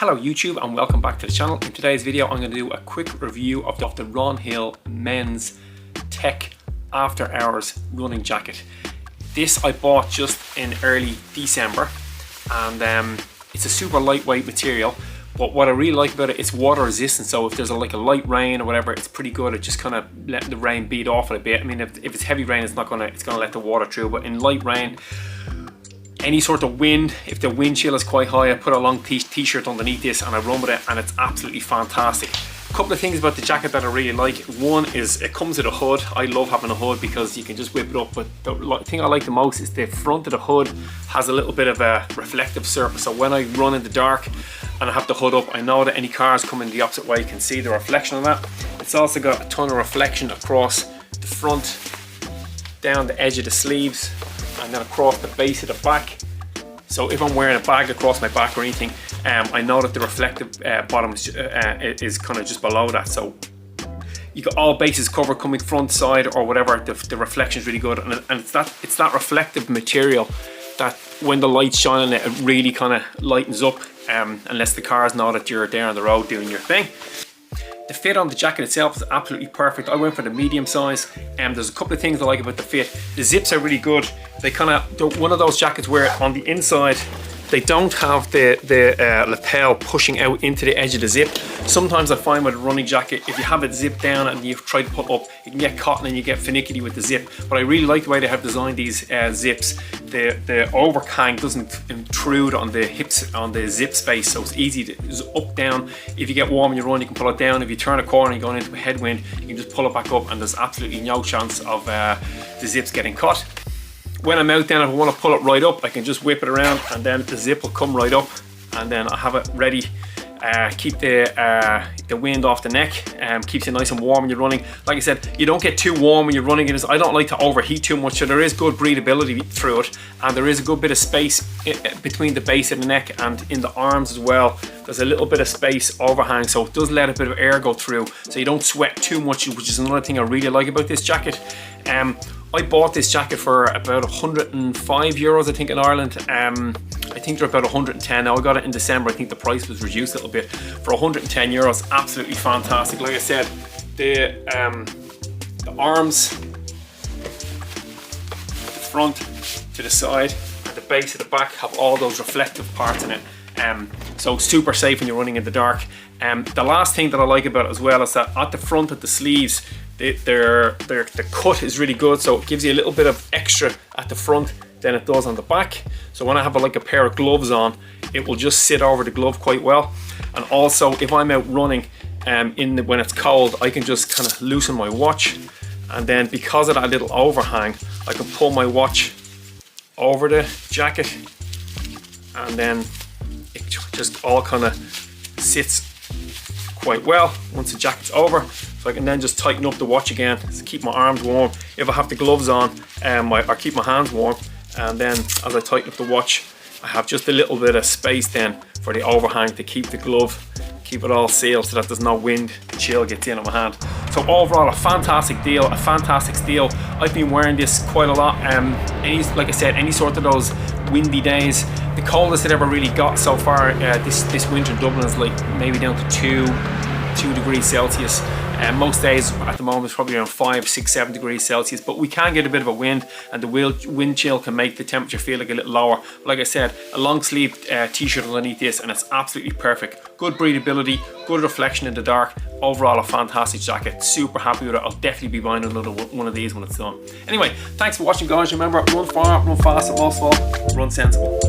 Hello YouTube and welcome back to the channel. In today's video I'm going to do a quick review of the Ron Hill Men's Tech After Hours running jacket. This I bought just in early December and it's a super lightweight material, but what I really like about it, it's water resistant, so if there's like a light rain or whatever, it's pretty good at just kind of letting the rain beat off it a bit. I mean, if it's heavy rain, it's gonna let the water through, but in light rain, any sort of wind, if the wind chill is quite high, I put a long t-shirt underneath this and I run with it and it's absolutely fantastic. A couple of things about the jacket that I really like. One is it comes with a hood. I love having a hood because you can just whip it up, but the thing I like the most is the front of the hood has a little bit of a reflective surface, so when I run in the dark and I have the hood up, I know that any cars coming the opposite way can see the reflection of that. It's also got a ton of reflection across the front, down the edge of the sleeves, and then across the base of the back. So if I'm wearing a bag across my back or anything, I know that the reflective bottom is kind of just below that. So you got all bases covered coming front, side, or whatever. The reflection is really good, and it's that reflective material that when the lights shine on it, it really kind of lightens up, unless the cars know that you're there on the road doing your thing. The fit on the jacket itself is absolutely perfect. I went for the medium size, and there's a couple of things I like about the fit. The zips are really good. They kind of, one of those jackets where on the inside they don't have the lapel pushing out into the edge of the zip. Sometimes I find with a running jacket, if you have it zipped down and you try to pull up, you can get caught and you get finicky with the zip. But I really like the way they have designed these zips. The overhang doesn't intrude on the hips, on the zip space, so it's easy to just up, down. If you get warm and you run, you can pull it down. If you turn a corner and you're going into a headwind, you can just pull it back up and there's absolutely no chance of the zips getting cut. When I'm out then, if I want to pull it right up, I can just whip it around and then the zip will come right up, and then I have it ready. Keep the wind off the neck, keeps you nice and warm when you're running. Like I said, you don't get too warm when you're running. I don't like to overheat too much, so there is good breathability through it, and there is a good bit of space between the base of the neck and in the arms as well. There's a little bit of space overhang, so it does let a bit of air go through, so you don't sweat too much, which is another thing I really like about this jacket. I bought this jacket for about 105 euros, I think, in Ireland. I think they're about 110 now. I got it in December. I think the price was reduced a little bit. For 110 euros, absolutely fantastic. Like I said, the arms, the front, to the side, and the base of the back have all those reflective parts in it. So super safe when you're running in the dark. The last thing that I like about it as well is that at the front of the sleeves, the cut is really good, so it gives you a little bit of extra at the front than it does on the back. So when I have like a pair of gloves on, it will just sit over the glove quite well. And also if I'm out running when it's cold, I can just kind of loosen my watch, and then because of that little overhang, I can pull my watch over the jacket, and then it just all kind of sits quite well once the jacket's over. So I can then just tighten up the watch again to keep my arms warm. If I have the gloves on, I keep my hands warm, and then as I tighten up the watch, I have just a little bit of space then for the overhang to keep the glove, keep it all sealed so that there's no wind chill gets in on my hand. So overall, a fantastic deal, a fantastic steal. I've been wearing this quite a lot. Like I said, any sort of those windy days. The coldest it ever really got so far this winter in Dublin is like maybe down to 2 degrees Celsius. Most days at the moment it's probably around 5, 6, 7 degrees Celsius, but we can get a bit of a wind, and the wind chill can make the temperature feel like a little lower. But like I said, a long sleeve t-shirt underneath this, and it's absolutely perfect. Good breathability, good reflection in the dark. Overall, a fantastic jacket. Super happy with it. I'll definitely be buying another one of these when it's done. Anyway, thanks for watching, guys. Remember, run far, run fast, and also run sensible.